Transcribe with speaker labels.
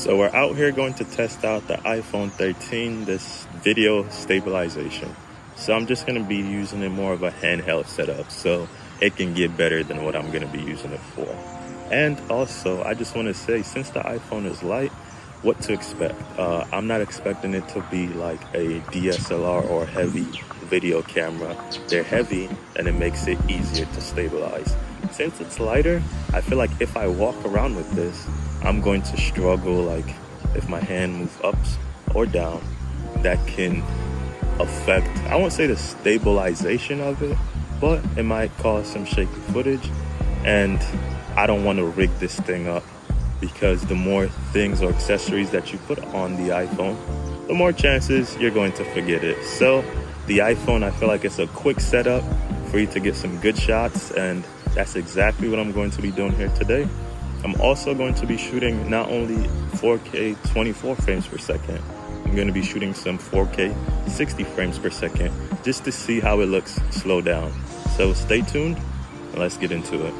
Speaker 1: So we're out here going to test out the iPhone 13, this video stabilization. So I'm just going to be using it more of a handheld setup so it can get better than what I'm going to be using it for. And also, I just want to say, since the iPhone is light, what to expect. I'm not expecting it to be like a DSLR or heavy video camera. They're heavy and it makes it easier to stabilize. Since it's lighter, I feel like if I walk around with this, I'm going to struggle, like if my hand moves up or down, that can affect, I won't say the stabilization of it, but it might cause some shaky footage. And I don't want to rig this thing up, because the more things or accessories that you put on the iPhone, the more chances you're going to forget it. So the iPhone, I feel like it's a quick setup for you to get some good shots, and that's exactly what I'm going to be doing here today. I'm also going to be shooting not only 4K 24 frames per second, I'm going to be shooting some 4K 60 frames per second just to see how it looks slow down. So stay tuned and let's get into it.